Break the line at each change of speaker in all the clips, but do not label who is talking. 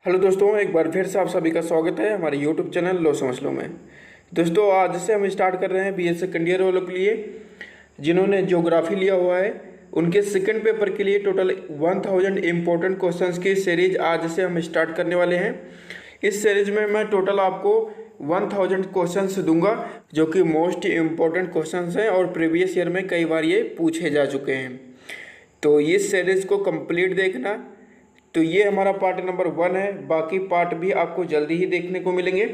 Hello दोस्तों, एक बार फिर से आप सभी का स्वागत है हमारे यूट्यूब चैनल लो समझ लो में। दोस्तों, आज से हम स्टार्ट कर रहे हैं बीए सेकंड ईयर वालों के लिए जिन्होंने ज्योग्राफी लिया हुआ है। उनके सेकंड पेपर के लिए टोटल 1000 इम्पोर्टेंट क्वेश्चंस की सीरीज आज से हम स्टार्ट करने वाले हैं। इस सीरीज में मैं टोटल आपको 1000 क्वेश्चंस दूंगा जो कि मोस्ट इम्पोर्टेंट क्वेश्चंस हैं और प्रीवियस ईयर में कई बार ये पूछे जा चुके हैं। तो इस सीरीज को कंप्लीट देखना। तो ये हमारा पार्ट नंबर 1 है, बाकी पार्ट भी आपको जल्दी ही देखने को मिलेंगे।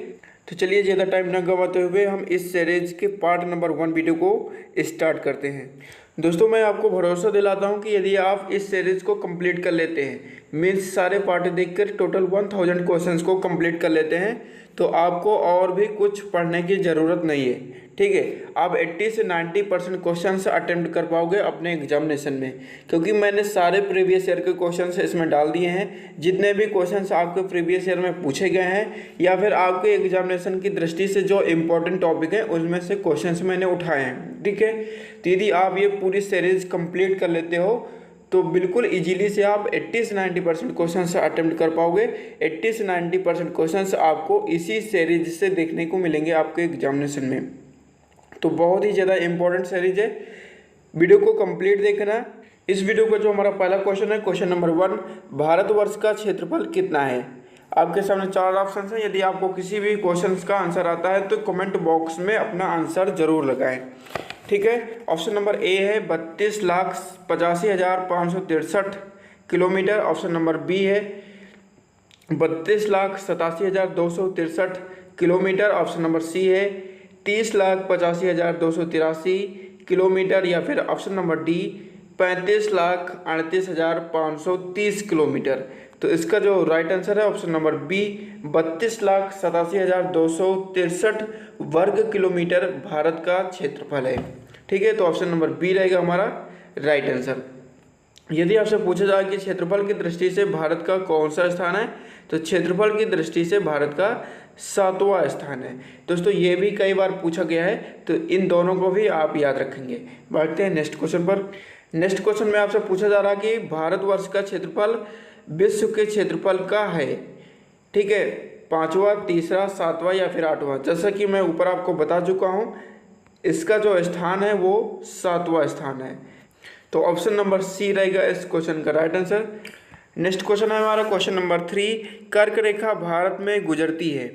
तो चलिए ज़्यादा टाइम न गंवाते हुए हम इस सीरीज के पार्ट नंबर 1 वीडियो को स्टार्ट करते हैं। दोस्तों, मैं आपको भरोसा दिलाता हूं कि यदि आप इस सीरीज को कंप्लीट कर लेते हैं, मीन्स सारे पार्ट देखकर टोटल 1000 क्वेश्चंस को कंप्लीट कर लेते हैं, तो आपको और भी कुछ पढ़ने की ज़रूरत नहीं है। ठीक है, आप 80 से 90% क्वेश्चंस अटेम्प्ट कर पाओगे अपने एग्जामिनेशन में, क्योंकि मैंने सारे प्रीवियस ईयर के क्वेश्चंस इसमें डाल दिए हैं। जितने भी क्वेश्चंस आपके प्रीवियस ईयर में पूछे गए हैं या फिर आपके एग्जामिनेशन की दृष्टि से जो इम्पोर्टेंट टॉपिक है उनमें से क्वेश्चंस मैंने उठाए हैं। ठीक है, तो यदि आप ये पूरी सीरीज कंप्लीट कर लेते हो तो बिल्कुल इजीली से आप 80 से 90% क्वेश्चन अटेम्प्ट कर पाओगे। 80 से 90% क्वेश्चन आपको इसी सीरीज से देखने को मिलेंगे आपके एग्जामिनेशन में। तो बहुत ही ज़्यादा इंपॉर्टेंट सीरीज है, वीडियो को कंप्लीट देखना। इस वीडियो का जो हमारा पहला क्वेश्चन है, क्वेश्चन नंबर 1, भारतवर्ष का क्षेत्रफल कितना है। आपके सामने 4 ऑप्शन हैं। यदि आपको किसी भी क्वेश्चन का आंसर आता है तो कमेंट बॉक्स में अपना आंसर जरूर लगाएं। ठीक है, ऑप्शन नंबर ए है 32,85,563 किलोमीटर। ऑप्शन नंबर बी है 32,87,263 किलोमीटर। ऑप्शन नंबर सी है 30,85,283 किलोमीटर, या फिर ऑप्शन नंबर डी 35,38,530 किलोमीटर। तो इसका जो राइट आंसर है ऑप्शन नंबर बी 32,87,263 वर्ग किलोमीटर भारत का क्षेत्रफल है। ठीक है, तो ऑप्शन नंबर बी रहेगा हमारा राइट आंसर। यदि आपसे पूछा जाए कि क्षेत्रफल की दृष्टि से भारत का कौन सा स्थान है, तो क्षेत्रफल की दृष्टि से भारत का 7वां स्थान है। दोस्तों, ये भी कई बार पूछा गया है, तो इन दोनों को भी आप याद रखेंगे। बढ़ते हैं नेक्स्ट क्वेश्चन पर। नेक्स्ट क्वेश्चन में आपसे पूछा जा रहा है कि भारतवर्ष का क्षेत्रफल विश्व के क्षेत्रफल का है। ठीक है, 5वां, तीसरा, 7वां या फिर 8वां। जैसा कि मैं ऊपर आपको बता चुका हूँ, इसका जो स्थान है वो 7वां स्थान है। तो ऑप्शन नंबर सी रहेगा इस क्वेश्चन का राइट आंसर। नेक्स्ट क्वेश्चन है हमारा क्वेश्चन नंबर 3, कर्क रेखा भारत में गुजरती है।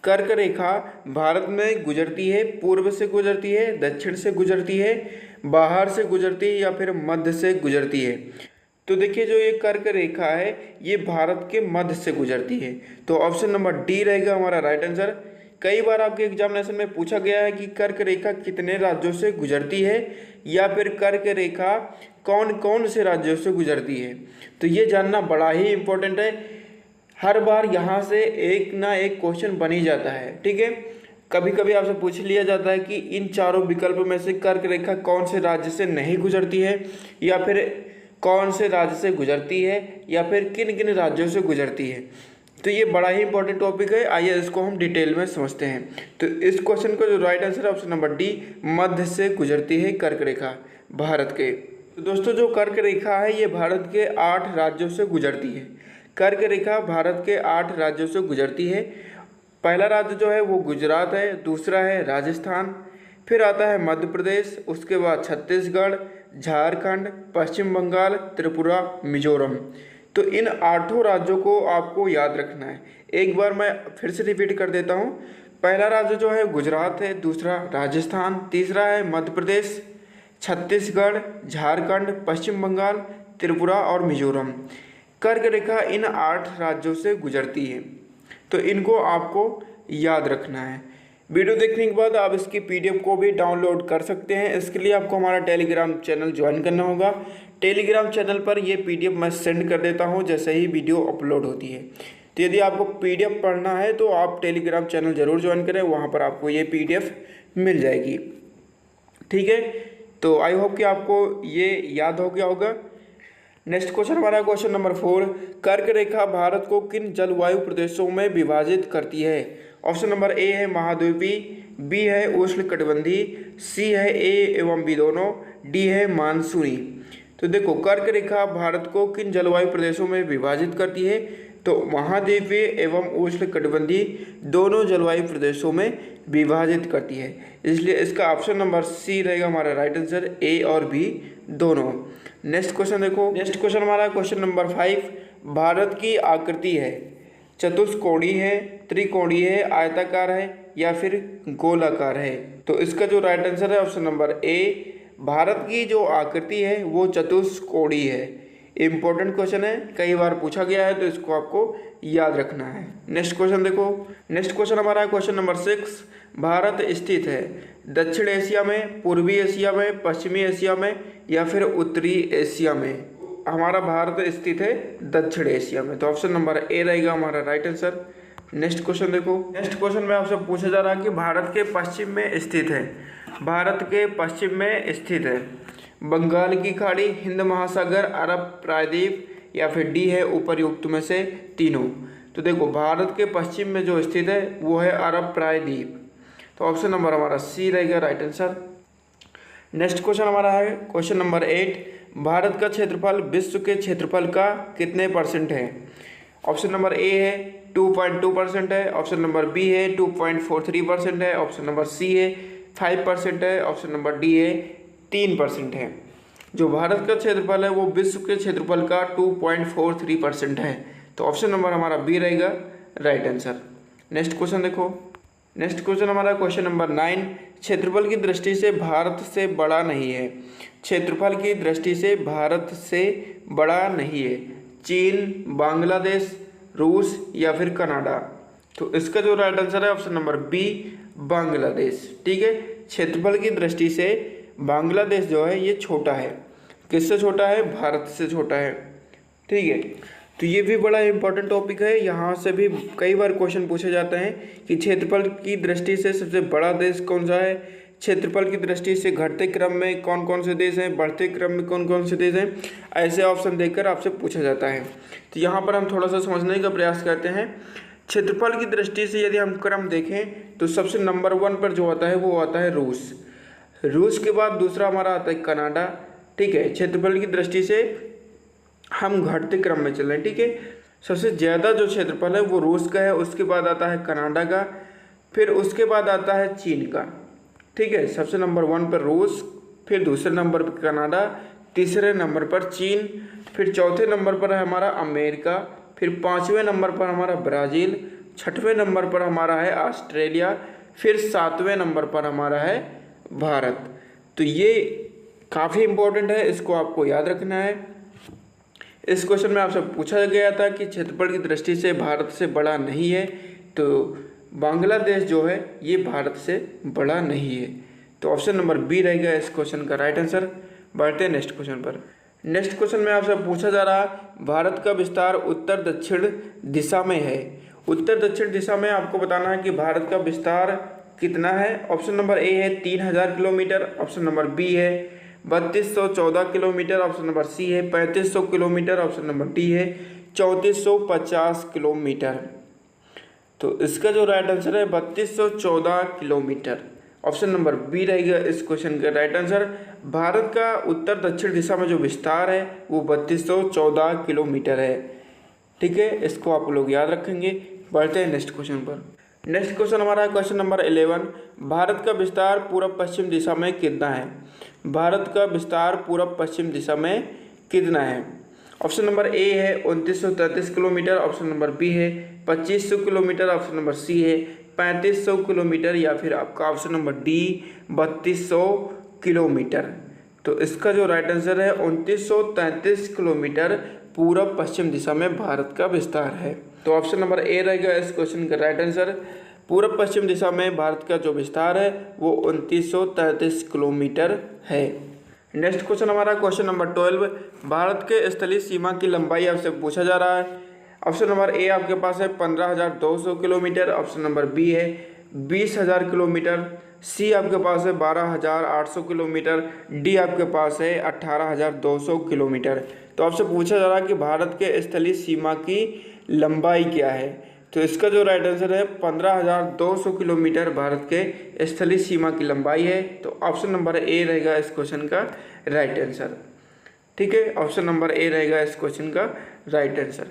कर्क रेखा भारत में गुजरती है, पूर्व से गुजरती है, दक्षिण से गुजरती है, बाहर से गुजरती है या फिर मध्य से गुजरती है। तो देखिए, जो ये कर्क रेखा है ये भारत के मध्य से गुजरती है। तो ऑप्शन नंबर डी रहेगा हमारा राइट आंसर। कई बार आपके एग्जामिनेशन में पूछा गया है कि कर्क रेखा कितने राज्यों से गुजरती है या फिर कर्क रेखा कौन कौन से राज्यों से गुजरती है। तो ये जानना बड़ा ही इम्पोर्टेंट है। हर बार यहाँ से एक ना एक क्वेश्चन बन ही जाता है। ठीक है, कभी कभी आपसे पूछ लिया जाता है कि इन चारों विकल्प में से कर्क रेखा कौन से राज्य से नहीं गुजरती है, या फिर कौन से राज्य से गुजरती है, या फिर किन किन राज्यों से गुजरती है। तो ये बड़ा ही इंपॉर्टेंट टॉपिक है, आइए इसको हम डिटेल में समझते हैं। तो इस क्वेश्चन का जो राइट आंसर है ऑप्शन नंबर डी, मध्य से गुजरती है कर्क रेखा भारत के। तो दोस्तों, जो कर्क रेखा है ये भारत के 8 राज्यों से गुजरती है। कर्क रेखा भारत के 8 राज्यों से गुजरती है। पहला राज्य जो है वो गुजरात है, दूसरा है राजस्थान, फिर आता है मध्य प्रदेश, उसके बाद छत्तीसगढ़, झारखंड, पश्चिम बंगाल, त्रिपुरा, मिजोरम। तो इन 8 राज्यों को आपको याद रखना है। एक बार मैं फिर से रिपीट कर देता हूँ। पहला राज्य जो है गुजरात है, दूसरा राजस्थान, तीसरा है मध्य प्रदेश, छत्तीसगढ़, झारखंड, पश्चिम बंगाल, त्रिपुरा और मिजोरम। कर्क रेखा इन 8 राज्यों से गुजरती है, तो इनको आपको याद रखना है। वीडियो देखने के बाद आप इसकी पीडीएफ को भी डाउनलोड कर सकते हैं। इसके लिए आपको हमारा टेलीग्राम चैनल ज्वाइन करना होगा। टेलीग्राम चैनल पर ये पीडीएफ मैं सेंड कर देता हूँ जैसे ही वीडियो अपलोड होती है। तो यदि आपको पीडीएफ पढ़ना है तो आप टेलीग्राम चैनल ज़रूर ज्वाइन करें, वहाँ पर आपको ये पीडीएफ मिल जाएगी। ठीक है, तो आई होप कि आपको ये याद हो गया होगा। नेक्स्ट क्वेश्चन हमारा क्वेश्चन नंबर 4, कर्क रेखा भारत को किन जलवायु प्रदेशों में विभाजित करती है। ऑप्शन नंबर ए है महाद्वीपी, बी है उष्णकटिबंधीय, सी है ए एवं बी दोनों, डी है मानसूनी। तो देखो, कर्क रेखा भारत को किन जलवायु प्रदेशों में विभाजित करती है। तो महाद्वीपीय एवं उष्णकटिबंधीय दोनों जलवायु प्रदेशों में विभाजित करती है। इसलिए इसका ऑप्शन नंबर सी रहेगा हमारा राइट आंसर, ए और बी दोनों। नेक्स्ट क्वेश्चन देखो, नेक्स्ट क्वेश्चन हमारा क्वेश्चन नंबर 5, भारत की आकृति है चतुष्कोणीय है, त्रिकोणीय है, आयताकार है या फिर गोलाकार है। तो इसका जो राइट आंसर है ऑप्शन नंबर ए, भारत की जो आकृति है वो चतुष्कोणीय है। इम्पोर्टेंट क्वेश्चन है, कई बार पूछा गया है तो इसको आपको याद रखना है। नेक्स्ट क्वेश्चन देखो, नेक्स्ट क्वेश्चन हमारा क्वेश्चन नंबर 6, भारत स्थित है दक्षिण एशिया में, पूर्वी एशिया में, पश्चिमी एशिया में या फिर उत्तरी एशिया में। हमारा भारत स्थित है दक्षिण एशिया में, तो ऑप्शन नंबर ए रहेगा हमारा राइट आंसर। नेक्स्ट क्वेश्चन देखो, नेक्स्ट क्वेश्चन में आपसे पूछा जा रहा है कि भारत के पश्चिम में स्थित है, भारत के पश्चिम में स्थित है बंगाल की खाड़ी, हिंद महासागर, अरब प्रायद्वीप या फिर डी है उपरयुक्त में से तीनों। तो देखो भारत के पश्चिम में जो स्थित है वो है अरब प्रायद्वीप, तो ऑप्शन नंबर हमारा सी रहेगा राइट आंसर। नेक्स्ट क्वेश्चन हमारा है क्वेश्चन नंबर 8, भारत का क्षेत्रफल विश्व के क्षेत्रफल का कितने % है। ऑप्शन नंबर ए है 2.2% है, ऑप्शन नंबर बी है 2.43% है, ऑप्शन नंबर सी है 5% है, ऑप्शन नंबर डी है 3% है। जो भारत का क्षेत्रफल है वो विश्व के क्षेत्रफल का 2.43% है, तो ऑप्शन नंबर हमारा बी रहेगा राइट आंसर। नेक्स्ट क्वेश्चन देखो, नेक्स्ट क्वेश्चन हमारा क्वेश्चन नंबर 9, क्षेत्रफल की दृष्टि से भारत से बड़ा नहीं है, क्षेत्रफल की दृष्टि से भारत से बड़ा नहीं है चीन, बांग्लादेश, रूस या फिर कनाडा। तो इसका जो राइट आंसर है ऑप्शन नंबर बी, बांग्लादेश। ठीक है, क्षेत्रफल की दृष्टि से बांग्लादेश जो है ये छोटा है, किससे छोटा है, भारत से छोटा है। ठीक है, तो ये भी बड़ा इंपॉर्टेंट टॉपिक है, यहाँ से भी कई बार क्वेश्चन पूछे जाते हैं कि क्षेत्रफल की दृष्टि से सबसे बड़ा देश कौन सा है, क्षेत्रफल की दृष्टि से घटते क्रम में कौन कौन से देश हैं, बढ़ते क्रम में कौन कौन से देश हैं, ऐसे ऑप्शन देकर आपसे पूछा जाता है। तो यहाँ पर हम थोड़ा सा समझने का प्रयास करते हैं। क्षेत्रफल की दृष्टि से यदि हम क्रम देखें तो सबसे नंबर 1 पर जो आता है वो आता है रूस, रूस के बाद दूसरा हमारा आता है कनाडा। ठीक है, क्षेत्रफल की दृष्टि से हम घटते क्रम में चल रहे हैं। ठीक है, सबसे ज़्यादा जो क्षेत्रफल है वो रूस का है, उसके बाद आता है कनाडा का, फिर उसके बाद आता है चीन का। ठीक है, सबसे नंबर 1 पर रूस, फिर दूसरे नंबर पर कनाडा, तीसरे नंबर पर चीन, फिर चौथे नंबर पर है हमारा अमेरिका, फिर 5वें नंबर पर हमारा ब्राज़ील, 6वें नंबर पर हमारा है ऑस्ट्रेलिया, फिर 7वें नंबर पर हमारा है भारत। तो ये काफ़ी इम्पोर्टेंट है, इसको आपको याद रखना है। इस क्वेश्चन में आपसे पूछा गया था कि क्षेत्रफल की दृष्टि से भारत से बड़ा नहीं है, तो बांग्लादेश जो है ये भारत से बड़ा नहीं है, तो ऑप्शन नंबर बी रहेगा इस क्वेश्चन का राइट आंसर। बढ़ते हैं नेक्स्ट क्वेश्चन पर। नेक्स्ट क्वेश्चन में आपसे पूछा जा रहा है भारत का विस्तार उत्तर दक्षिण दिशा में है, उत्तर दक्षिण दिशा में आपको बताना है कि भारत का विस्तार कितना है। ऑप्शन नंबर ए है 3000 किलोमीटर, ऑप्शन नंबर बी है 3214 किलोमीटर, ऑप्शन नंबर सी है 3500 किलोमीटर, ऑप्शन नंबर डी है 3450 किलोमीटर। तो इसका जो राइट आंसर है 3214 किलोमीटर, ऑप्शन नंबर बी रहेगा इस क्वेश्चन का राइट आंसर। भारत का उत्तर दक्षिण दिशा में जो विस्तार है वो 3214 किलोमीटर है। ठीक है, इसको आप लोग याद रखेंगे। बढ़ते हैं नेक्स्ट क्वेश्चन पर। नेक्स्ट क्वेश्चन हमारा क्वेश्चन नंबर 11, भारत का विस्तार पूर्व पश्चिम दिशा में कितना है, भारत का विस्तार पूर्व पश्चिम दिशा में कितना है। ऑप्शन नंबर ए है 2933 किलोमीटर, ऑप्शन नंबर बी है 2500 किलोमीटर, ऑप्शन नंबर सी है 3500 किलोमीटर या फिर आपका ऑप्शन नंबर डी 3200 किलोमीटर। तो इसका जो राइट आंसर है 2933 किलोमीटर पूर्व पश्चिम दिशा में भारत का विस्तार है। तो ऑप्शन नंबर ए रहेगा इस क्वेश्चन का राइट आंसर। पूर्व पश्चिम दिशा में भारत का जो विस्तार है वो 2933 किलोमीटर है। नेक्स्ट क्वेश्चन हमारा क्वेश्चन नंबर 12, भारत के स्थलीय सीमा की लंबाई आपसे पूछा जा रहा है। ऑप्शन नंबर ए आपके पास है 15200 किलोमीटर, ऑप्शन नंबर बी है 20000 किलोमीटर, सी आपके पास है 12800 किलोमीटर, डी आपके पास है 18200 किलोमीटर। तो आपसे पूछा जा रहा है कि भारत के स्थलीय सीमा की लंबाई क्या है। तो इसका जो राइट आंसर है 15200 किलोमीटर भारत के स्थलीय सीमा की लंबाई है। तो ऑप्शन नंबर ए रहेगा इस क्वेश्चन का राइट आंसर। ठीक है, ऑप्शन नंबर ए रहेगा इस क्वेश्चन का राइट आंसर।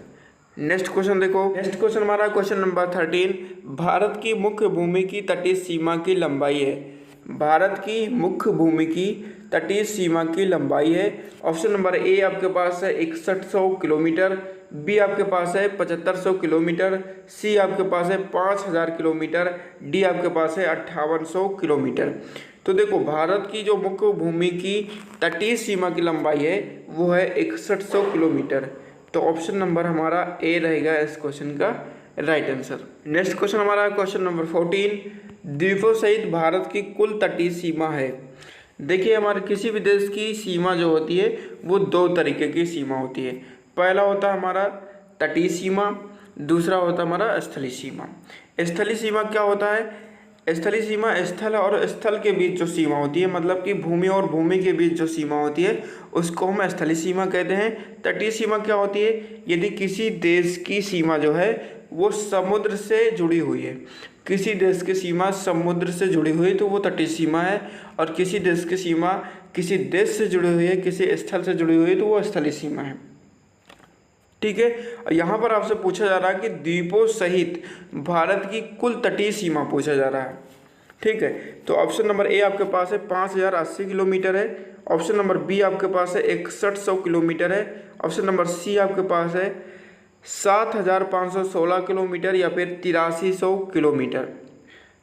नेक्स्ट क्वेश्चन देखो, नेक्स्ट क्वेश्चन हमारा क्वेश्चन नंबर 13, भारत की मुख्य भूमि की तटीय सीमा की लंबाई है। भारत की मुख्य भूमि की तटीय सीमा की लंबाई है। ऑप्शन नंबर ए आपके पास है 6100 किलोमीटर, बी आपके पास है 7500 किलोमीटर, सी आपके पास है 5000 किलोमीटर, डी आपके पास है 5800 किलोमीटर। तो देखो, भारत की जो मुख्य भूमि की तटीय सीमा की लंबाई है वो है 6100 किलोमीटर। तो ऑप्शन नंबर हमारा ए रहेगा इस क्वेश्चन का राइट आंसर। नेक्स्ट क्वेश्चन हमारा क्वेश्चन नंबर 14, द्वीपों सहित भारत की कुल तटीय सीमा है। देखिए, हमारे किसी भी देश की सीमा जो होती है वो दो तरीके की सीमा होती है। पहला होता है हमारा तटीय सीमा, दूसरा होता है हमारा स्थलीय सीमा। स्थलीय सीमा क्या होता है? स्थलीय सीमा स्थल और स्थल के बीच जो सीमा होती है, मतलब कि भूमि और भूमि के बीच जो सीमा होती है उसको हम स्थलीय सीमा कहते हैं। तटीय सीमा क्या होती है? यदि किसी देश की सीमा जो है वो समुद्र से जुड़ी हुई है, किसी देश की सीमा समुद्र से जुड़ी हुई तो वो तटीय सीमा है, और किसी देश की सीमा किसी देश से जुड़ी हुई है, किसी स्थल से जुड़ी हुई है तो वो स्थलीय सीमा है। ठीक है, यहाँ पर आपसे पूछा जा रहा है कि द्वीपों सहित भारत की कुल तटीय सीमा पूछा जा रहा है। ठीक है, तो ऑप्शन नंबर ए आपके पास है 5080 किलोमीटर है, ऑप्शन नंबर बी आपके पास है 6100 किलोमीटर है, ऑप्शन नंबर सी आपके पास है 7516 किलोमीटर या फिर 8300 किलोमीटर।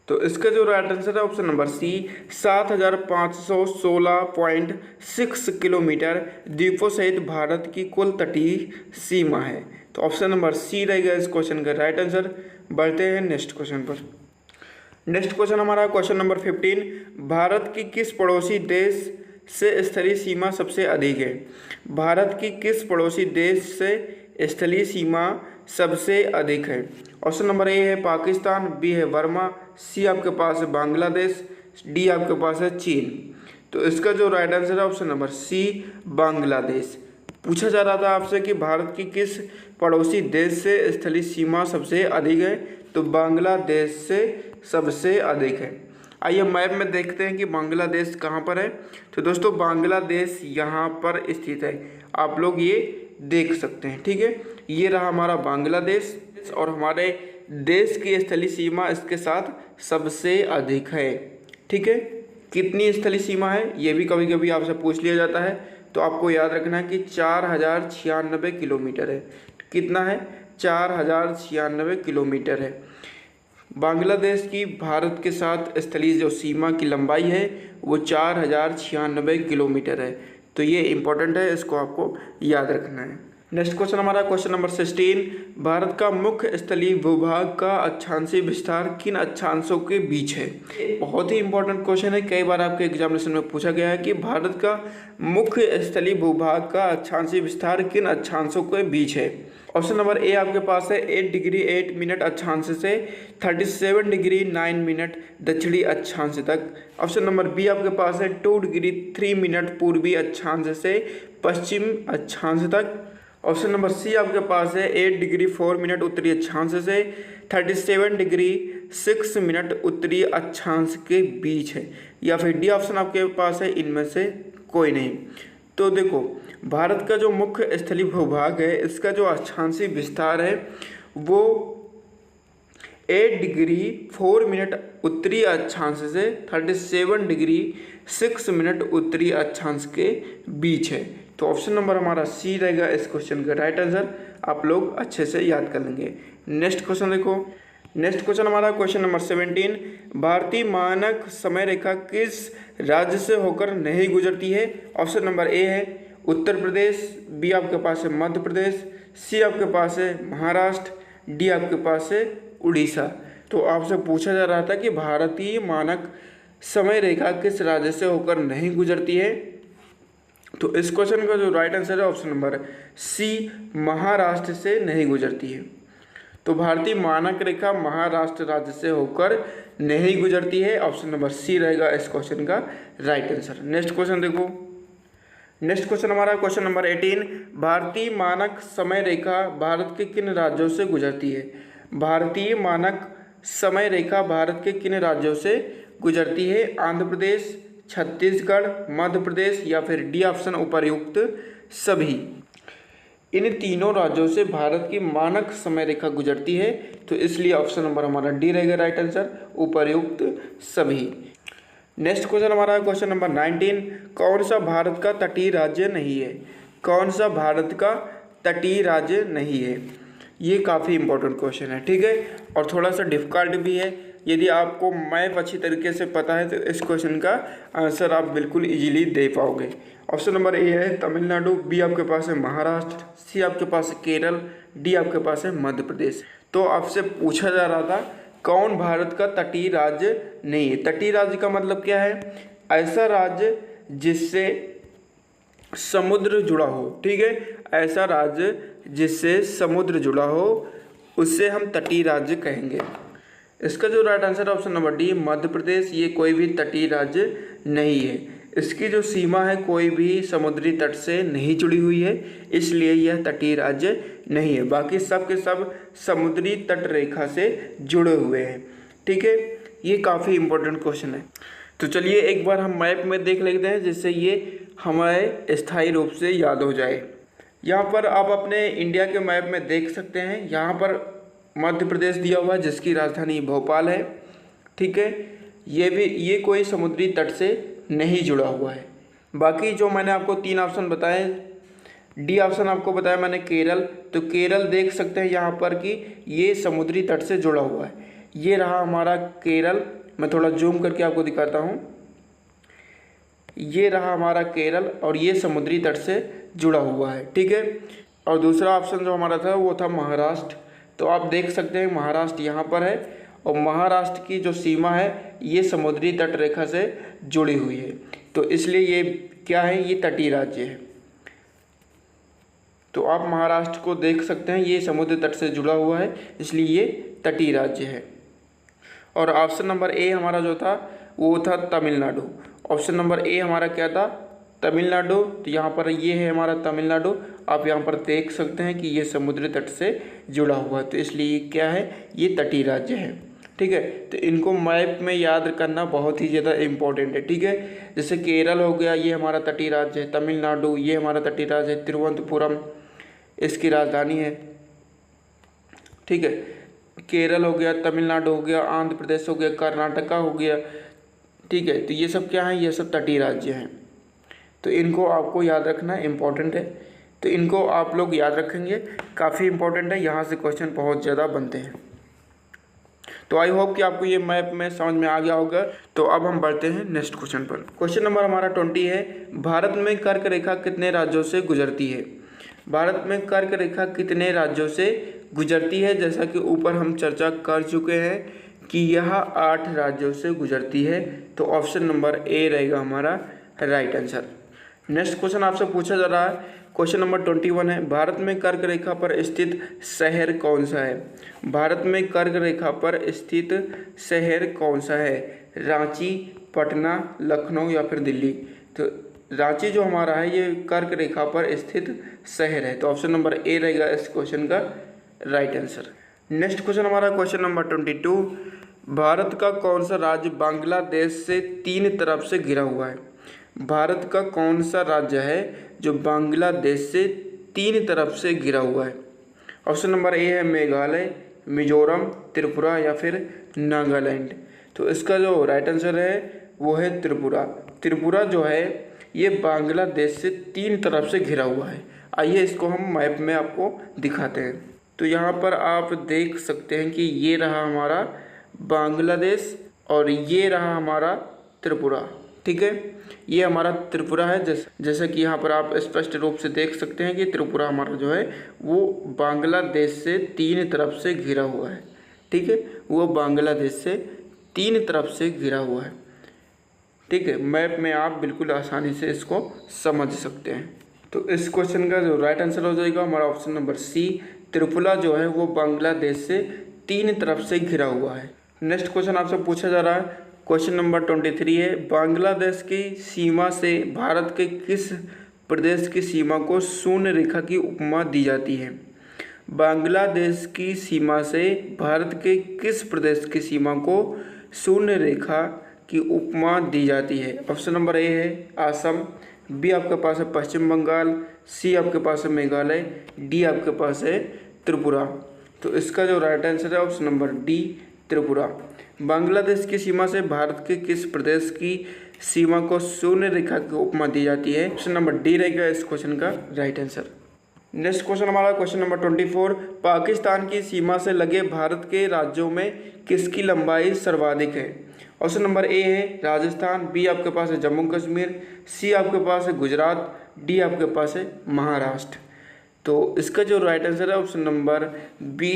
तो इसका जो राइट आंसर है ऑप्शन नंबर सी 7516.6 किलोमीटर द्वीपों सहित भारत की कुल तटीय सीमा है। तो ऑप्शन नंबर सी रहेगा इस क्वेश्चन का राइट आंसर। बढ़ते हैं नेक्स्ट क्वेश्चन पर। नेक्स्ट क्वेश्चन हमारा क्वेश्चन नंबर 15, भारत की किस पड़ोसी देश से स्थलीय सीमा सबसे अधिक है? भारत की किस पड़ोसी देश से स्थलीय सीमा सबसे अधिक है? ऑप्शन नंबर ए है पाकिस्तान, बी है वर्मा, सी आपके पास है बांग्लादेश, डी आपके पास है चीन। तो इसका जो राइट आंसर है ऑप्शन नंबर सी बांग्लादेश। पूछा जा रहा था आपसे कि भारत की किस पड़ोसी देश से स्थलीय सीमा सबसे अधिक है, तो बांग्लादेश से सबसे अधिक है। आइए मैप में देखते हैं कि बांग्लादेश कहाँ पर है। तो दोस्तों, बांग्लादेश यहाँ पर स्थित है, आप लोग ये देख सकते हैं। ठीक है, ये रहा हमारा बांग्लादेश, और हमारे देश की स्थलीय सीमा इसके साथ सबसे अधिक है। ठीक है, कितनी स्थलीय सीमा है ये भी कभी कभी आपसे पूछ लिया जाता है, तो आपको याद रखना है कि 4096 किलोमीटर है। कितना है? 4096 किलोमीटर है। बांग्लादेश की भारत के साथ स्थलीय जो सीमा की लंबाई है वो 4096 किलोमीटर है। तो ये इम्पोर्टेंट है, इसको आपको याद रखना है। नेक्स्ट क्वेश्चन हमारा क्वेश्चन नंबर 16, भारत का मुख्य स्थलीय भूभाग का अक्षांशीय विस्तार किन अक्षांशों के बीच है? बहुत ही इंपॉर्टेंट क्वेश्चन है, कई बार आपके एग्जामिनेशन में पूछा गया है कि भारत का मुख्य स्थलीय भूभाग का अक्षांशीय विस्तार किन अक्षांशों के बीच है। ऑप्शन नंबर ए आपके पास है 8 डिग्री 8 मिनट अक्षांश से 37 डिग्री 9 मिनट दक्षिणी अक्षांश तक। ऑप्शन नंबर बी आपके पास है 2 डिग्री 3 मिनट पूर्वी अक्षांश से पश्चिम अक्षांश तक। ऑप्शन नंबर सी आपके पास है 8 डिग्री 4 मिनट उत्तरी अक्षांश से 37 डिग्री 6 मिनट उत्तरी अक्षांश के बीच है, या फिर डी ऑप्शन आपके पास है इनमें से कोई नहीं। तो देखो, भारत का जो मुख्य स्थलीय भूभाग है इसका जो अक्षांशीय विस्तार है वो 8 डिग्री 4 मिनट उत्तरी अक्षांश से 37 डिग्री 6 मिनट उत्तरी अक्षांश के बीच है। तो ऑप्शन नंबर हमारा सी रहेगा इस क्वेश्चन का राइट आंसर। आप लोग अच्छे से याद कर लेंगे। नेक्स्ट क्वेश्चन देखो, नेक्स्ट क्वेश्चन हमारा क्वेश्चन नंबर 17, भारतीय मानक समय रेखा किस राज्य से होकर नहीं गुजरती है? ऑप्शन नंबर ए है उत्तर प्रदेश, बी आपके पास है मध्य प्रदेश, सी आपके पास है महाराष्ट्र, डी आपके पास है उड़ीसा। तो आपसे पूछा जा रहा था कि भारतीय मानक समय रेखा किस राज्य से होकर नहीं गुजरती है। तो इस क्वेश्चन का जो राइट आंसर है ऑप्शन नंबर सी महाराष्ट्र से नहीं गुजरती है। तो भारतीय मानक रेखा महाराष्ट्र राज्य से होकर नहीं गुजरती है। ऑप्शन नंबर सी रहेगा इस क्वेश्चन का राइट आंसर। नेक्स्ट क्वेश्चन देखो, नेक्स्ट क्वेश्चन हमारा क्वेश्चन नंबर 18, भारतीय मानक समय रेखा भारत के किन राज्यों से गुजरती है? भारतीय मानक समय रेखा भारत के किन राज्यों से गुजरती है? आंध्र प्रदेश, छत्तीसगढ़, मध्य प्रदेश या फिर डी ऑप्शन उपर्युक्त सभी। इन तीनों राज्यों से भारत की मानक समय रेखा गुजरती है, तो इसलिए ऑप्शन नंबर हमारा डी रहेगा राइट आंसर, उपर्युक्त सभी। नेक्स्ट क्वेश्चन हमारा है क्वेश्चन नंबर 19, कौन सा भारत का तटीय राज्य नहीं है? कौन सा भारत का तटीय राज्य नहीं है? ये काफ़ी इंपॉर्टेंट क्वेश्चन है, ठीक है, और थोड़ा सा डिफिकल्ट भी है। यदि आपको मैप अच्छी तरीके से पता है तो इस क्वेश्चन का आंसर आप बिल्कुल इजीली दे पाओगे। ऑप्शन नंबर ए है तमिलनाडु, बी आपके पास है महाराष्ट्र, सी आपके पास है केरल, डी आपके पास है मध्य प्रदेश। तो आपसे पूछा जा रहा था कौन भारत का तटीय राज्य नहीं है। तटीय राज्य का मतलब क्या है? ऐसा राज्य जिससे समुद्र जुड़ा हो, ठीक है, ऐसा राज्य जिससे समुद्र जुड़ा हो उससे हम तटीय राज्य कहेंगे। इसका जो राइट आंसर है option number D Madhya Pradesh. ये कोई भी तटीय राज्य नहीं है, इसकी जो सीमा है कोई भी समुद्री तट से नहीं जुड़ी हुई है, इसलिए यह तटीय राज्य नहीं है। बाकी सब के सब समुद्री तट रेखा से जुड़े हुए हैं, ठीक है। ये काफ़ी इंपॉर्टेंट क्वेश्चन है। तो चलिए एक बार हम मैप में देख लेते हैं जिससे ये हमें स्थायी रूप से याद हो जाए। यहाँ पर आप अपने इंडिया के मैप में देख सकते हैं, यहाँ पर मध्य प्रदेश दिया हुआ है जिसकी राजधानी भोपाल है, ठीक है। ये कोई समुद्री तट से नहीं जुड़ा हुआ है। बाकी जो मैंने आपको 3 ऑप्शन बताए, डी ऑप्शन आपको बताया मैंने केरल, तो केरल देख सकते हैं यहाँ पर कि ये समुद्री तट से जुड़ा हुआ है। ये रहा हमारा केरल, मैं थोड़ा जूम करके आपको दिखाता हूँ। ये रहा हमारा केरल और ये समुद्री तट से जुड़ा हुआ है, ठीक है। और दूसरा ऑप्शन जो हमारा था वो था महाराष्ट्र, तो आप देख सकते हैं महाराष्ट्र यहाँ पर है और महाराष्ट्र की जो सीमा है ये समुद्री तट रेखा से जुड़ी हुई है, तो इसलिए ये क्या है, ये तटीय राज्य है। तो आप महाराष्ट्र को देख सकते हैं, ये समुद्र तट से जुड़ा हुआ है, इसलिए ये तटीय राज्य है। और ऑप्शन नंबर ए हमारा जो था वो था तमिलनाडु। ऑप्शन नंबर ए हमारा क्या था, तमिलनाडु। तो यहाँ पर ये है हमारा तमिलनाडु, आप यहाँ पर देख सकते हैं कि ये समुद्री तट से जुड़ा हुआ है, तो इसलिए क्या है, ये तटीय राज्य है, ठीक है। तो इनको मैप में याद करना बहुत ही ज़्यादा इम्पोर्टेंट है, ठीक है। जैसे केरल हो गया, ये हमारा तटीय राज्य है, तमिलनाडु ये हमारा तटीय राज्य है, तिरुवनंतपुरम इसकी राजधानी है, ठीक है। केरल हो गया, तमिलनाडु हो गया, आंध्र प्रदेश हो गया, कर्नाटका हो गया, ठीक है। तो ये सब क्या है, ये सब तटीय राज्य हैं, तो इनको आपको याद रखना इम्पोर्टेंट है। तो इनको आप लोग याद रखेंगे, काफ़ी इंपॉर्टेंट है, यहाँ से क्वेश्चन बहुत ज़्यादा बनते हैं। तो आई होप कि आपको ये मैप में समझ में आ गया होगा। तो अब हम बढ़ते हैं नेक्स्ट क्वेश्चन पर। क्वेश्चन नंबर हमारा 20 है, भारत में कर्क रेखा कितने राज्यों से गुजरती है? भारत में कर्क रेखा कितने राज्यों से गुजरती है? जैसा कि ऊपर हम चर्चा कर चुके हैं कि यह 8 राज्यों से गुजरती है, तो ऑप्शन नंबर ए रहेगा हमारा राइट आंसर। नेक्स्ट क्वेश्चन आपसे पूछा जा रहा है, क्वेश्चन नंबर 21 है, भारत में कर्क रेखा पर स्थित शहर कौन सा है? भारत में कर्क रेखा पर स्थित शहर कौन सा है? रांची, पटना, लखनऊ या फिर दिल्ली? तो रांची जो हमारा है ये कर्क रेखा पर स्थित शहर है, तो ऑप्शन नंबर ए रहेगा इस क्वेश्चन का राइट आंसर। नेक्स्ट क्वेश्चन हमारा क्वेश्चन नंबर 22, भारत का कौन सा राज्य बांग्लादेश से 3 तरफ से घिरा हुआ है? भारत का कौन सा राज्य है जो बांग्लादेश से 3 तरफ से घिरा हुआ है? ऑप्शन नंबर ए है मेघालय, मिजोरम, त्रिपुरा या फिर नागालैंड। तो इसका जो राइट आंसर है वो है त्रिपुरा। त्रिपुरा जो है ये बांग्लादेश से 3 तरफ से घिरा हुआ है। आइए इसको हम मैप में आपको दिखाते हैं। तो यहाँ पर आप देख सकते हैं कि ये रहा हमारा बांग्लादेश और ये रहा हमारा त्रिपुरा, ठीक है। ये हमारा त्रिपुरा है, जैसे कि यहाँ पर आप स्पष्ट रूप से देख सकते हैं कि त्रिपुरा हमारा जो है वो बांग्लादेश से 3 तरफ से घिरा हुआ है, ठीक है। वो बांग्लादेश से 3 तरफ से घिरा हुआ है, ठीक है। मैप में आप बिल्कुल आसानी से इसको समझ सकते हैं। तो इस क्वेश्चन का जो राइट आंसर हो जाएगा हमारा ऑप्शन नंबर सी, त्रिपुरा जो है वो बांग्लादेश से 3 तरफ से घिरा हुआ है। नेक्स्ट क्वेश्चन आपसे पूछा जा रहा है, क्वेश्चन नंबर 23 है, बांग्लादेश की सीमा से भारत के किस प्रदेश की सीमा को शून्य रेखा की उपमा दी जाती है? बांग्लादेश की सीमा से भारत के किस प्रदेश की सीमा को शून्य रेखा की उपमा दी जाती है? ऑप्शन नंबर ए है असम, बी आपके पास है पश्चिम बंगाल, सी आपके पास है मेघालय, डी आपके पास है त्रिपुरा। तो इसका जो राइट आंसर है option number D Tripura. Bangladesh की सीमा से भारत के किस प्रदेश की सीमा को शून्य रेखा की उपमा दी जाती है? ऑप्शन नंबर डी रहेगा इस क्वेश्चन का राइट आंसर। नेक्स्ट क्वेश्चन हमारा क्वेश्चन नंबर 24, पाकिस्तान की सीमा से लगे भारत के राज्यों में किसकी लंबाई सर्वाधिक है? ऑप्शन नंबर ए है राजस्थान, बी आपके पास है जम्मू कश्मीर, सी आपके पास है गुजरात, डी आपके पास है महाराष्ट्र। तो इसका जो राइट आंसर है option number B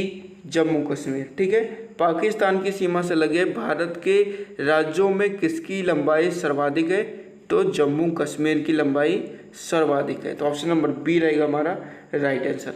Jammu Kashmir. ठीक है, पाकिस्तान की सीमा से लगे भारत के राज्यों में किसकी लंबाई सर्वाधिक है? तो जम्मू कश्मीर की लंबाई सर्वाधिक है। तो ऑप्शन नंबर बी रहेगा हमारा राइट आंसर।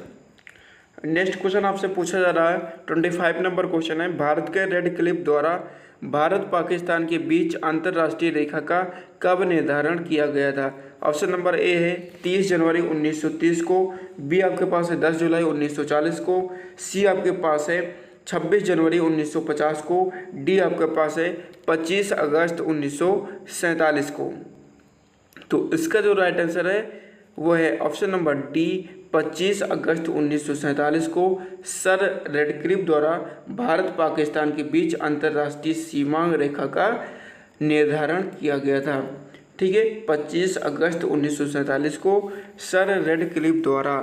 नेक्स्ट क्वेश्चन आपसे पूछा जा रहा है 25 नंबर क्वेश्चन है, भारत के रेड क्लिफ द्वारा भारत पाकिस्तान के बीच अंतर्राष्ट्रीय रेखा का कब निर्धारण किया गया था? ऑप्शन नंबर ए है 30 जनवरी 1930 को, बी आपके पास है 10 जुलाई 1940 को, सी आपके पास है 26 जनवरी 1950 को, डी आपके पास है 25 अगस्त 1947 को। तो इसका जो राइट आंसर है वो है ऑप्शन नंबर डी 25 अगस्त 1947 को सर रेडक्लिफ द्वारा भारत पाकिस्तान के बीच अंतर्राष्ट्रीय सीमा रेखा का निर्धारण किया गया था। ठीक है, 25 अगस्त 1947 को सर रेडक्लिफ द्वारा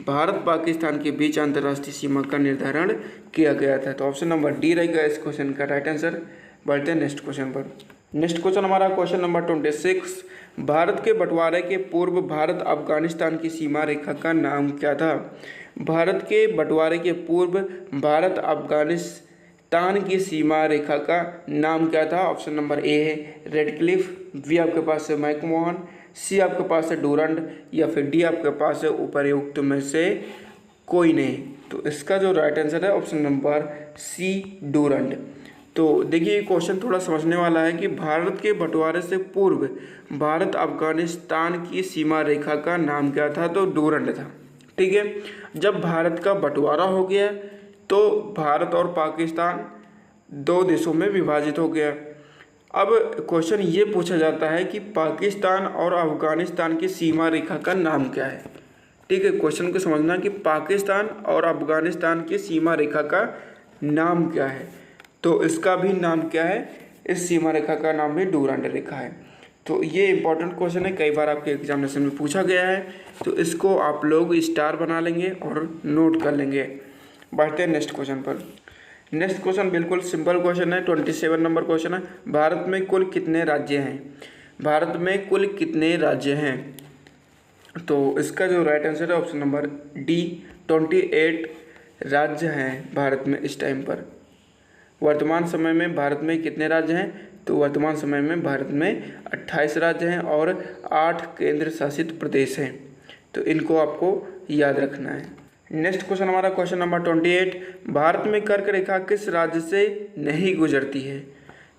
भारत पाकिस्तान के बीच अंतर्राष्ट्रीय सीमा का निर्धारण किया गया था। तो ऑप्शन नंबर डी रहेगा इस क्वेश्चन का राइट आंसर। बढ़ते हैं नेक्स्ट क्वेश्चन पर। नेक्स्ट क्वेश्चन हमारा क्वेश्चन नंबर 26, भारत के बंटवारे के पूर्व भारत अफगानिस्तान की सीमा रेखा का नाम क्या था? भारत के बंटवारे के पूर्व भारत अफगानिस्तान की सीमा रेखा का नाम क्या था? ऑप्शन नंबर ए है रेड क्लिफ, बी आपके पास है मैकमोहन, सी आपके पास है डूरंड, या फिर डी आपके पास है उपर्युक्त में से कोई नहीं। तो इसका जो राइट आंसर है ऑप्शन नंबर सी डूरंड। तो देखिए क्वेश्चन थोड़ा समझने वाला है कि भारत के बंटवारे से पूर्व भारत अफगानिस्तान की सीमा रेखा का नाम क्या था? तो डूरंड था। ठीक है, जब भारत का बंटवारा हो गया तो भारत और पाकिस्तान दो देशों में विभाजित हो गया। अब क्वेश्चन ये पूछा जाता है कि पाकिस्तान और अफगानिस्तान की सीमा रेखा का नाम क्या है? ठीक है, क्वेश्चन को समझना कि पाकिस्तान और अफगानिस्तान की सीमा रेखा का नाम क्या है। तो इसका भी नाम क्या है? इस सीमा रेखा का नाम भी डूरंड रेखा है। तो ये इंपॉर्टेंट क्वेश्चन है, कई बार आपके एग्जामिनेशन में पूछा गया है, तो इसको आप लोग स्टार बना लेंगे और नोट कर लेंगे। बढ़ते हैं नेक्स्ट क्वेश्चन पर। नेक्स्ट क्वेश्चन बिल्कुल सिंपल क्वेश्चन है, 27 नंबर क्वेश्चन है, भारत में कुल कितने राज्य हैं? भारत में कुल कितने राज्य हैं? तो इसका जो राइट आंसर है ऑप्शन नंबर डी 28 राज्य हैं भारत में इस टाइम पर। वर्तमान समय में भारत में कितने राज्य हैं? तो वर्तमान समय में भारत में 28 राज्य हैं और 8 केंद्र शासित प्रदेश हैं। तो इनको आपको याद रखना है। नेक्स्ट क्वेश्चन हमारा क्वेश्चन नंबर 28, भारत में कर्क रेखा किस राज्य से नहीं गुजरती है?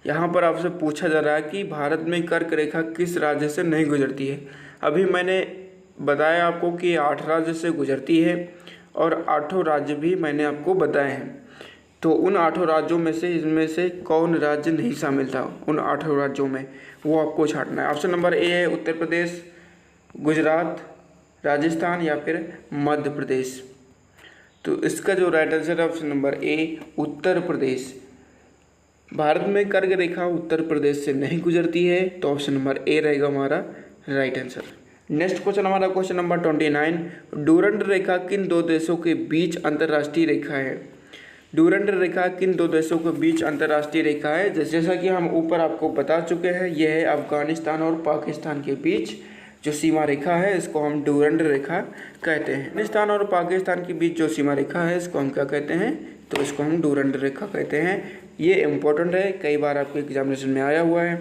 यहाँ पर आपसे पूछा जा रहा है कि भारत में कर्क रेखा किस राज्य से नहीं गुजरती है। अभी मैंने बताया आपको कि 8 राज्य से गुजरती है और 8 राज्य भी मैंने आपको बताए हैं। तो उन 8 राज्यों में से इनमें से कौन राज्य नहीं शामिल था उन 8 राज्यों में, वो आपको छांटना है। ऑप्शन नंबर ए है उत्तर प्रदेश, गुजरात, राजस्थान या फिर मध्य प्रदेश। तो इसका जो राइट आंसर है option number A Uttar Pradesh. Bharat में कर्क रेखा उत्तर प्रदेश से नहीं गुजरती है, तो ऑप्शन नंबर ए रहेगा हमारा राइट आंसर। नेक्स्ट क्वेश्चन हमारा क्वेश्चन नंबर 29, डूरंड रेखा किन दो देशों के बीच अंतर्राष्ट्रीय रेखा है? डूरंड रेखा किन दो देशों के बीच अंतर्राष्ट्रीय रेखा है? जैसा कि हम ऊपर आपको बता चुके हैं, यह है अफगानिस्तान और पाकिस्तान के बीच जो सीमा रेखा है, इसको हम डूरंड रेखा कहते हैं। अफगानिस्तान और पाकिस्तान के बीच जो सीमा रेखा है इसको हम क्या कहते हैं? तो इसको हम डूरंड रेखा कहते हैं। ये इम्पोर्टेंट है, कई बार आपके एग्जामिनेशन में आया हुआ है,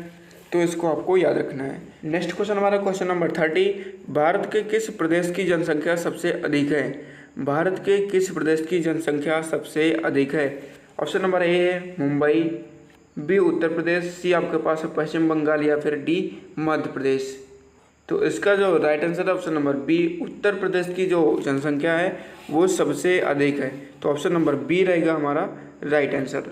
तो इसको आपको याद रखना है। नेक्स्ट क्वेश्चन हमारा क्वेश्चन नंबर 30, भारत के किस प्रदेश की जनसंख्या सबसे अधिक है? भारत के किस प्रदेश की जनसंख्या सबसे अधिक है? ऑप्शन नंबर ए है मुंबई, बी उत्तर प्रदेश, सी आपके पास है पश्चिम बंगाल या फिर डी मध्य प्रदेश। तो इसका जो राइट आंसर है option number B Uttar Pradesh की जो जनसंख्या है वो सबसे अधिक है। तो ऑप्शन नंबर बी रहेगा हमारा राइट आंसर।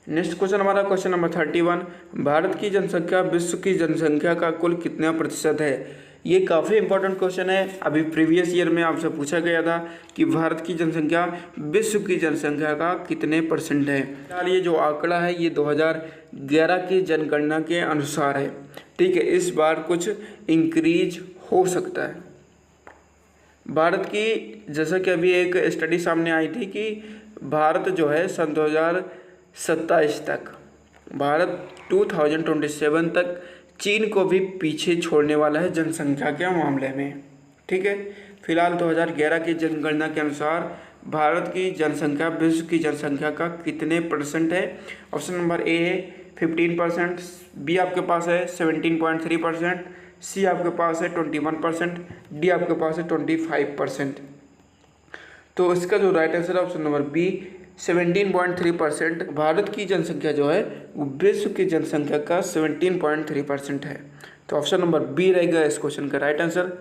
नेक्स्ट क्वेश्चन हमारा क्वेश्चन नंबर 31, भारत की जनसंख्या विश्व की जनसंख्या का कुल कितना प्रतिशत है? ये काफ़ी इंपॉर्टेंट क्वेश्चन है। अभी प्रीवियस ईयर में आपसे पूछा गया था कि भारत की जनसंख्या विश्व की जनसंख्या का कितने परसेंट है। फिलहाल ये जो आंकड़ा है ये 2011 की जनगणना के अनुसार है, ठीक है। इस बार कुछ इंक्रीज हो सकता है। भारत की, जैसा कि अभी एक स्टडी सामने आई थी कि भारत जो है सन 2027 तक, भारत 2027 तक चीन को भी पीछे छोड़ने वाला है जनसंख्या के मामले में, ठीक है। फिलहाल 2011 की जनगणना के अनुसार भारत की जनसंख्या विश्व की जनसंख्या का कितने परसेंट है। ऑप्शन नंबर ए है 15%, बी आपके पास है 17.3%, सी आपके पास है 21%, डी आपके पास है 25%। तो इसका जो राइट आंसर है ऑप्शन नंबर बी 17.3%। भारत की जनसंख्या जो है वो विश्व की जनसंख्या का 17.3% है। तो ऑप्शन नंबर बी रहेगा इस क्वेश्चन का राइट आंसर।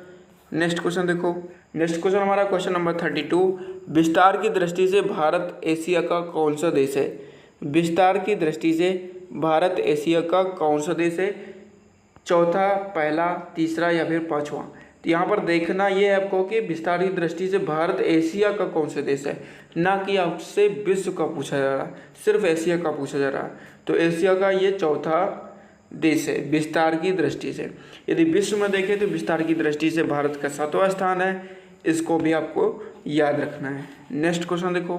नेक्स्ट क्वेश्चन देखो। नेक्स्ट क्वेश्चन हमारा क्वेश्चन नंबर 32, विस्तार की दृष्टि से भारत एशिया का कौन सा देश है। विस्तार की दृष्टि से भारत एशिया का कौन सा देश है, चौथा, पहला, तीसरा या फिर पांचवा। तो यहाँ पर देखना ये है आपको कि विस्तार की दृष्टि से भारत एशिया का कौन सा देश है, ना कि आपसे विश्व का पूछा जा रहा, सिर्फ एशिया का पूछा जा रहा। तो एशिया का ये चौथा देश है विस्तार की दृष्टि से। यदि विश्व में देखें तो विस्तार की दृष्टि से भारत का 7वां स्थान है, इसको भी आपको याद रखना है। नेक्स्ट क्वेश्चन देखो।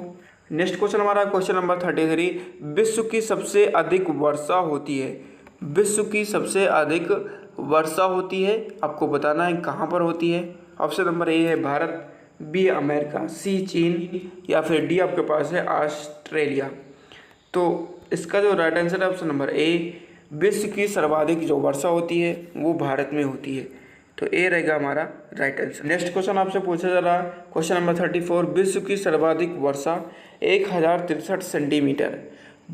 नेक्स्ट क्वेश्चन हमारा क्वेश्चन नंबर 33, विश्व की सबसे अधिक वर्षा होती है। विश्व की सबसे अधिक वर्षा होती है, आपको बताना है कहाँ पर होती है। ऑप्शन नंबर ए है भारत, बी अमेरिका, सी चीन या फिर डी आपके पास है ऑस्ट्रेलिया। तो इसका जो राइट आंसर है ऑप्शन नंबर ए, विश्व की सर्वाधिक जो वर्षा होती है वो भारत में होती है। तो ए रहेगा हमारा राइट आंसर। नेक्स्ट क्वेश्चन आपसे पूछा जा रहा है क्वेश्चन नंबर 34, विश्व की सर्वाधिक वर्षा 1063 सेंटीमीटर।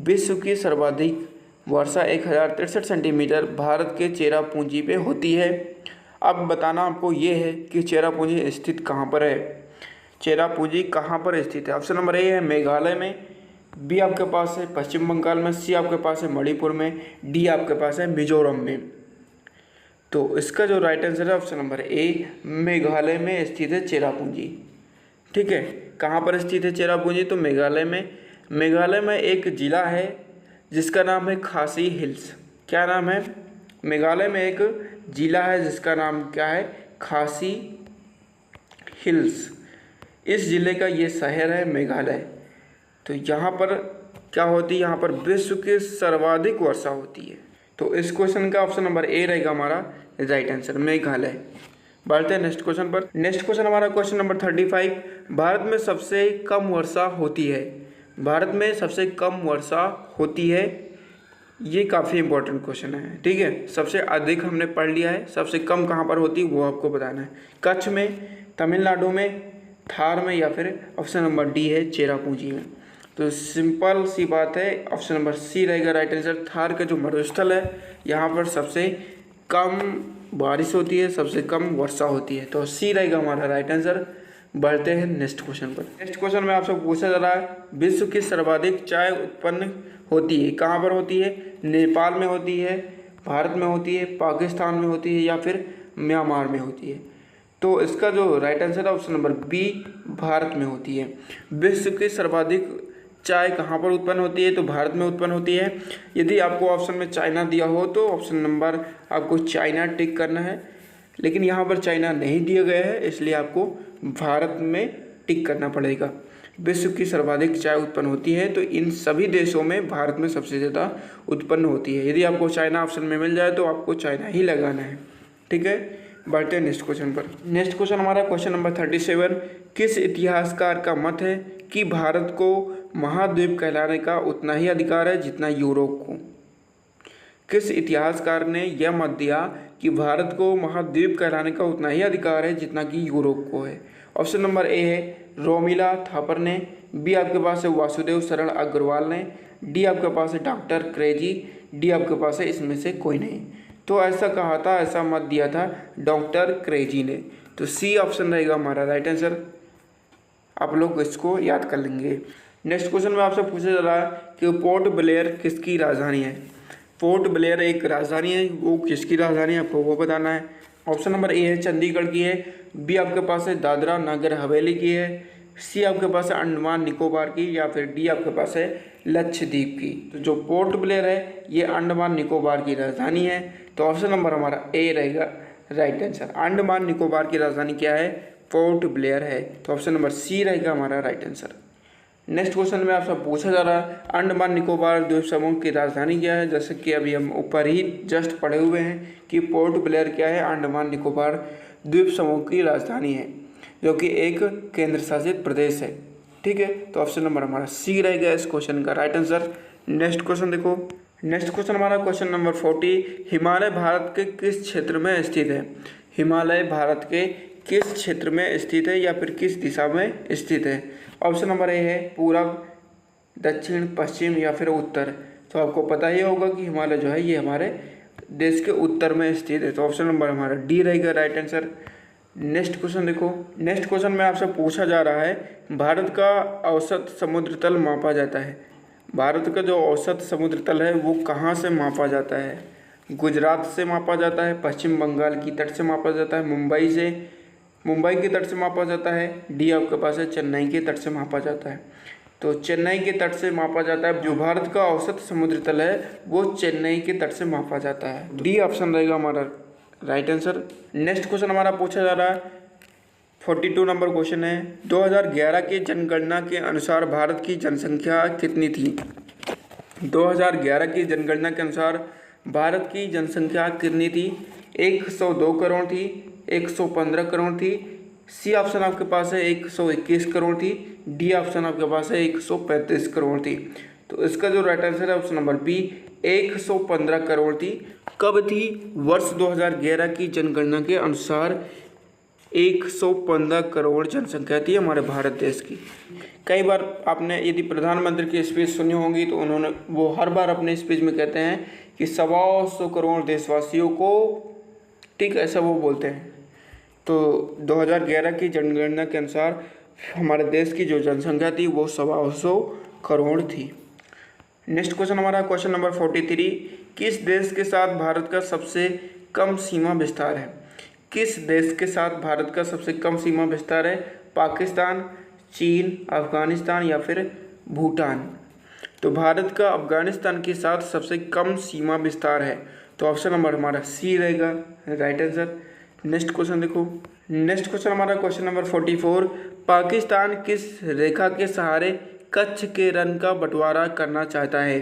विश्व की सर्वाधिक वर्षा 1063 सेंटीमीटर भारत के चेरापूंजी पे होती है। अब बताना आपको ये है कि चेरापूंजी स्थित कहाँ पर है। चेरापूंजी कहाँ पर स्थित है। ऑप्शन नंबर ए है मेघालय में, बी आपके पास है पश्चिम बंगाल में, सी आपके पास है मणिपुर में, डी आपके पास है मिजोरम में। तो इसका जो राइट आंसर है ऑप्शन नंबर ए, मेघालय में स्थित है चेरापूंजी, ठीक है। कहाँ पर स्थित है चेरापूंजी, तो मेघालय में। मेघालय में एक ज़िला है जिसका नाम है खासी हिल्स। क्या नाम है, मेघालय में एक ज़िला है जिसका नाम क्या है, खासी हिल्स। इस ज़िले का ये शहर है मेघालय। तो यहाँ पर क्या होती है, यहाँ पर विश्व की सर्वाधिक वर्षा होती है। तो इस क्वेश्चन का ऑप्शन नंबर ए रहेगा हमारा राइट आंसर, मेघालय। बढ़ते हैं नेक्स्ट क्वेश्चन पर। नेक्स्ट क्वेश्चन हमारा क्वेश्चन नंबर 35, भारत में सबसे कम वर्षा होती है। भारत में सबसे कम वर्षा होती है, ये काफ़ी इंपॉर्टेंट क्वेश्चन है, ठीक है। सबसे अधिक हमने पढ़ लिया है, सबसे कम कहाँ पर होती है वो आपको बताना है। कच्छ में, तमिलनाडु में, थार में या फिर ऑप्शन नंबर डी है चेरापूंजी में। तो सिंपल सी बात है, ऑप्शन नंबर सी रहेगा राइट आंसर। थार का जो मरुस्थल है यहाँ पर सबसे कम बारिश होती है, सबसे कम वर्षा होती है। तो सी रहेगा हमारा राइट आंसर। बढ़ते हैं नेक्स्ट क्वेश्चन पर। नेक्स्ट क्वेश्चन में आपसे पूछा जा रहा है, विश्व की सर्वाधिक चाय उत्पन्न होती है, कहाँ पर होती है। नेपाल में होती है, भारत में होती है, पाकिस्तान में होती है या फिर म्यांमार में होती है। तो इसका जो राइट आंसर है ऑप्शन नंबर बी, भारत में होती है। विश्व की सर्वाधिक चाय कहाँ पर उत्पन्न होती है, तो भारत में उत्पन्न होती है। यदि आपको ऑप्शन में चाइना दिया हो तो ऑप्शन नंबर आपको चाइना टिक करना है, लेकिन यहाँ पर चाइना नहीं दिया गया है, इसलिए आपको भारत में टिक करना पड़ेगा। विश्व की सर्वाधिक चाय उत्पन्न होती है, तो इन सभी देशों में भारत में सबसे ज़्यादा उत्पन्न होती है। यदि आपको चाइना ऑप्शन में मिल जाए तो आपको चाइना ही लगाना है, ठीक है। बढ़ते हैं नेक्स्ट क्वेश्चन पर। नेक्स्ट क्वेश्चन हमारा क्वेश्चन नंबर 37, किस इतिहासकार का मत है कि भारत को महाद्वीप कहलाने का उतना ही अधिकार है जितना यूरोप को। किस इतिहासकार ने यह मत दिया कि भारत को महाद्वीप कहलाने का उतना ही अधिकार है जितना कि यूरोप को है। ऑप्शन नंबर ए है रोमिला थापर ने, बी आपके पास है वासुदेव शरण अग्रवाल ने, डी आपके पास है डॉक्टर क्रेजी, डी आपके पास है इसमें से कोई नहीं। तो ऐसा कहा था, ऐसा मत दिया था डॉक्टर क्रेजी ने। तो सी ऑप्शन रहेगा हमारा राइट आंसर। आप लोग इसको याद कर लेंगे। नेक्स्ट क्वेश्चन में आपसे पूछा जा रहा है कि पोर्ट ब्लेयर किसकी राजधानी है। पोर्ट ब्लेयर एक राजधानी है, वो किसकी राजधानी है आपको वो बताना है। ऑप्शन नंबर ए है चंडीगढ़ की है, बी आपके पास है दादरा नगर हवेली की है, सी आपके पास है अंडमान निकोबार की, या फिर डी आपके पास है लक्षद्वीप की। तो जो पोर्ट ब्लेयर है ये अंडमान निकोबार की राजधानी है। तो ऑप्शन नंबर हमारा ए रहेगा राइट आंसर। अंडमान निकोबार की राजधानी क्या है? पोर्ट ब्लेयर है। तो ऑप्शन नंबर सी रहेगा हमारा राइट आंसर। नेक्स्ट क्वेश्चन में आपसे पूछा जा रहा है अंडमान निकोबार द्वीप समूह की राजधानी क्या है। जैसे कि अभी हम ऊपर ही जस्ट पढ़े हुए हैं कि पोर्ट ब्लेयर क्या है? अंडमान निकोबार द्वीप समूह की राजधानी है, जो कि एक केंद्र शासित प्रदेश है। ठीक है, तो ऑप्शन नंबर हमारा सी रहेगा इस क्वेश्चन का राइट आंसर। नेक्स्ट क्वेश्चन देखो, नेक्स्ट क्वेश्चन हमारा क्वेश्चन नंबर 40, हिमालय भारत के किस क्षेत्र में स्थित है? हिमालय भारत के किस क्षेत्र में स्थित है या फिर किस दिशा में स्थित है? ऑप्शन नंबर ए है पूरब, दक्षिण, पश्चिम या फिर उत्तर। तो आपको पता ही होगा कि हिमालय जो है ये हमारे देश के उत्तर में स्थित है। तो ऑप्शन नंबर हमारा डी रहेगा राइट आंसर। नेक्स्ट क्वेश्चन देखो, नेक्स्ट क्वेश्चन में आपसे पूछा जा रहा है भारत का औसत समुद्र तल मापा जाता है। भारत का जो औसत समुद्र तल है वो कहाँ से मापा जाता है? गुजरात से मापा जाता है, पश्चिम बंगाल की तट से मापा जाता है, मुंबई के तट से मापा जाता है, डी आपके पास है चेन्नई के तट से मापा जाता है। तो चेन्नई के तट से मापा जाता है। जो भारत का औसत समुद्र तल है वो चेन्नई के तट से मापा जाता है। डी ऑप्शन रहेगा हमारा राइट आंसर। नेक्स्ट क्वेश्चन हमारा पूछा जा रहा है 42 नंबर क्वेश्चन है 2011 की जनगणना के अनुसार भारत की जनसंख्या कितनी थी? 2011 की जनगणना के अनुसार भारत की जनसंख्या कितनी थी? 102 करोड़ थी, 115 करोड़ थी, सी ऑप्शन आपके पास है 121 करोड़ थी, डी ऑप्शन आपके पास है 135 करोड़ थी। तो इसका जो राइट आंसर है ऑप्शन नंबर बी 115 करोड़ थी। कब थी? वर्ष 2011 की जनगणना के अनुसार 115 करोड़ जनसंख्या थी हमारे भारत देश की। कई बार आपने यदि प्रधानमंत्री की स्पीच सुनी होगी तो उन्होंने वो हर बार अपने स्पीच में कहते हैं कि 125 करोड़ देशवासियों को, ठीक ऐसा वो बोलते हैं। तो 2011 की जनगणना के अनुसार हमारे देश की जो जनसंख्या थी वो 125 करोड़ थी। नेक्स्ट क्वेश्चन हमारा क्वेश्चन नंबर 43, किस देश के साथ भारत का सबसे कम सीमा विस्तार है? किस देश के साथ भारत का सबसे कम सीमा विस्तार है? पाकिस्तान, चीन, अफगानिस्तान या फिर भूटान। तो भारत का अफगानिस्तान के साथ सबसे कम सीमा विस्तार है। तो ऑप्शन नंबर हमारा सी रहेगा राइट आंसर। नेक्स्ट क्वेश्चन देखो, नेक्स्ट क्वेश्चन हमारा क्वेश्चन नंबर 44, पाकिस्तान किस रेखा के सहारे कच्छ के रण का बंटवारा करना चाहता है?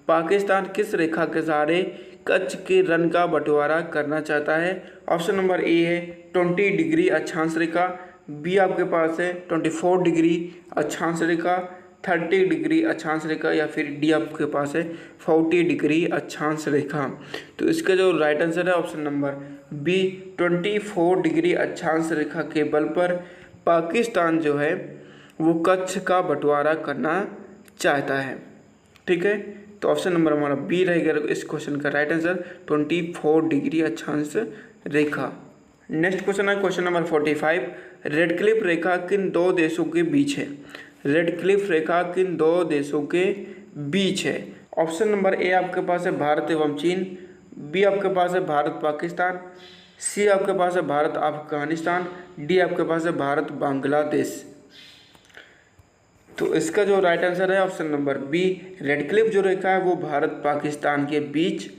पाकिस्तान किस रेखा के सहारे कच्छ के रण का बंटवारा करना चाहता है? ऑप्शन नंबर ए है 20 डिग्री अक्षांश रेखा, बी आपके पास है 24 डिग्री अक्षांश रेखा, 30 डिग्री अक्षांश रेखा, या फिर डी आपके पास है 40 डिग्री अक्षांश रेखा। तो इसका जो राइट आंसर है ऑप्शन नंबर बी 24 डिग्री अक्षांश रेखा के बल पर पाकिस्तान जो है वो कच्छ का बंटवारा करना चाहता है। ठीक है, तो ऑप्शन नंबर हमारा बी रहेगा इस क्वेश्चन का राइट आंसर 24 डिग्री अक्षांश रेखा। नेक्स्ट क्वेश्चन है क्वेश्चन नंबर 45, रेड क्लिफ रेखा किन दो देशों के बीच है? रेड क्लिफ रेखा किन दो देशों के बीच है? ऑप्शन नंबर ए आपके पास है भारत एवं चीन, बी आपके पास है भारत पाकिस्तान, सी आपके पास है भारत अफगानिस्तान, डी आपके पास है भारत बांग्लादेश। तो इसका जो राइट आंसर है option number B, Radcliffe जो रेखा है वो भारत पाकिस्तान के बीच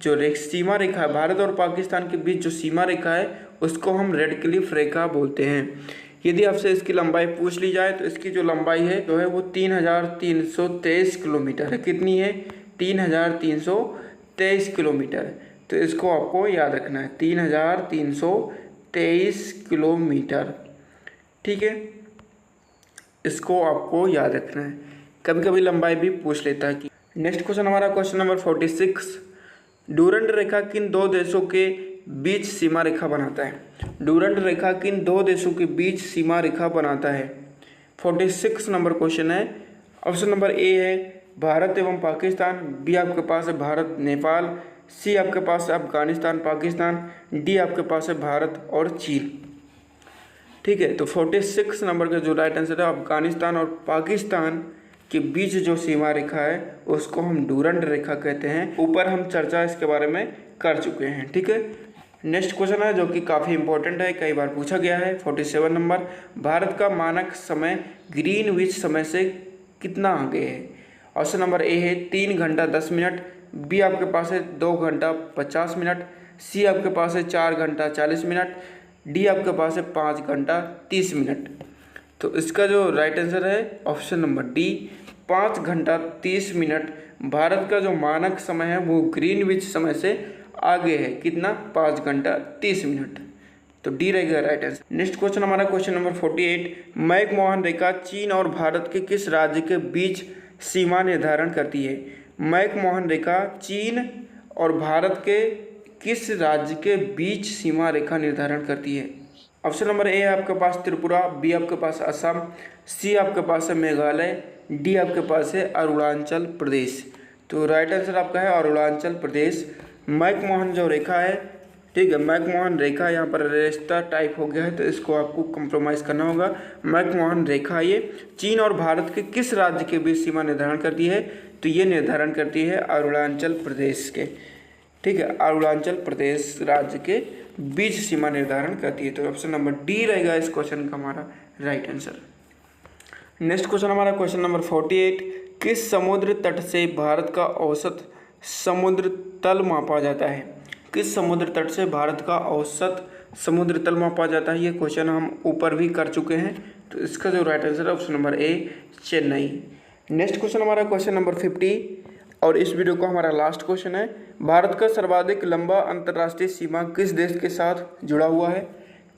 जो सीमा रेखा है, भारत और पाकिस्तान के बीच जो सीमा रेखा है उसको हम रेड क्लिफ रेखा बोलते हैं। यदि आपसे इसकी लंबाई पूछ ली जाए तो इसकी जो लंबाई है जो है वो 3323 किलोमीटर है। कितनी है? 3323 किलोमीटर है। तो इसको आपको याद रखना है 3323 किलोमीटर। ठीक है, इसको आपको याद रखना है, कभी कभी लंबाई भी पूछ लेता है। नेक्स्ट क्वेश्चन हमारा क्वेश्चन नंबर 46, डूरंड रेखा किन दो देशों के बीच सीमा रेखा बनाता है? डूरंड रेखा किन दो देशों के बीच सीमा रेखा बनाता है? 46 नंबर क्वेश्चन है। ऑप्शन नंबर ए है भारत एवं पाकिस्तान, बी आपके पास है भारत नेपाल, सी आपके पास है अफगानिस्तान पाकिस्तान, डी आपके पास है भारत और चीन। ठीक है, तो 46 नंबर का जो राइट आंसर है अफगानिस्तान और पाकिस्तान के बीच जो सीमा रेखा है उसको हम डूरंड रेखा कहते हैं। ऊपर हम चर्चा इसके बारे में कर चुके हैं। ठीक है, नेक्स्ट क्वेश्चन है जो कि काफ़ी इंपॉर्टेंट है, कई बार पूछा गया है। 47 नंबर, भारत का मानक समय ग्रीनविच समय से कितना आगे है? ऑप्शन नंबर ए है 3 घंटा 10 मिनट, बी आपके पास है 2 घंटा 50 मिनट, सी आपके पास है 4 घंटा 40 मिनट, डी आपके पास है 5 घंटा 30 मिनट। तो इसका जो राइट आंसर है ऑप्शन नंबर डी, 5 घंटा 30 मिनट भारत का जो मानक समय है वो ग्रीनविच समय से आगे है। कितना? 5 घंटा 30 मिनट। तो डी रहेगा राइट आंसर। नेक्स्ट क्वेश्चन हमारा क्वेश्चन नंबर 48, मैकमोहन रेखा चीन और भारत के किस राज्य के बीच सीमा निर्धारण करती है? मैकमोहन रेखा चीन और भारत के किस राज्य के बीच सीमा रेखा निर्धारण करती है? ऑप्शन नंबर ए आपके पास त्रिपुरा, बी आपके पास असम, सी आपके पास है मेघालय, डी आपके पास है अरुणाचल प्रदेश। तो राइट आंसर आपका है अरुणाचल प्रदेश। मैकमोहन जो रेखा है, ठीक है, मैकमोहन रेखा यहाँ पर रेस्ता टाइप हो गया है तो इसको आपको कंप्रोमाइज़ करना होगा। मैकमोहन रेखा ये चीन और भारत के किस राज्य के बीच सीमा निर्धारण करती है? तो ये निर्धारण करती है अरुणाचल प्रदेश के, ठीक है, अरुणाचल प्रदेश राज्य के बीच सीमा निर्धारण करती है। तो ऑप्शन नंबर डी रहेगा इस क्वेश्चन का हमारा राइट आंसर। नेक्स्ट क्वेश्चन हमारा क्वेश्चन नंबर 48, किस समुद्र तट से भारत का औसत समुद्र तल मापा जाता है? किस समुद्र तट से भारत का औसत समुद्र तल मापा जाता है? ये क्वेश्चन हम ऊपर भी कर चुके हैं। तो इसका जो राइट आंसर है option number A Chennai. Next question हमारा क्वेश्चन नंबर 50 और इस वीडियो का हमारा लास्ट क्वेश्चन है, भारत का सर्वाधिक लंबा अंतर्राष्ट्रीय सीमा किस देश के साथ जुड़ा हुआ है?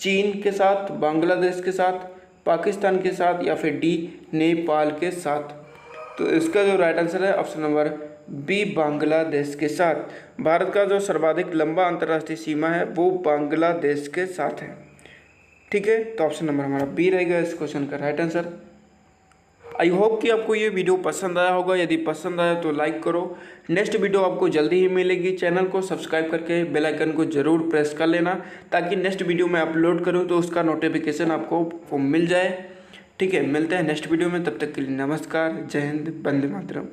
चीन के साथ, बांग्लादेश के साथ, पाकिस्तान के साथ या फिर डी नेपाल के साथ? तो इसका जो राइट आंसर है ऑप्शन नंबर बी बांग्लादेश के साथ। भारत का जो सर्वाधिक लंबा अंतर्राष्ट्रीय सीमा है वो बांग्लादेश के साथ है, ठीक है। तो ऑप्शन नंबर हमारा बी रहेगा इस क्वेश्चन का राइट आंसर। आई होप कि आपको ये वीडियो पसंद आया होगा। यदि पसंद आया तो लाइक करो। नेक्स्ट वीडियो आपको जल्दी ही मिलेगी। चैनल को सब्सक्राइब करके बेल आइकन को जरूर प्रेस कर लेना ताकि नेक्स्ट वीडियो मैं अपलोड करूँ तो उसका नोटिफिकेशन आपको मिल जाए, ठीक है। मिलते हैं नेक्स्ट वीडियो में, तब तक के लिए नमस्कार, जय हिंद, वंदे मातरम।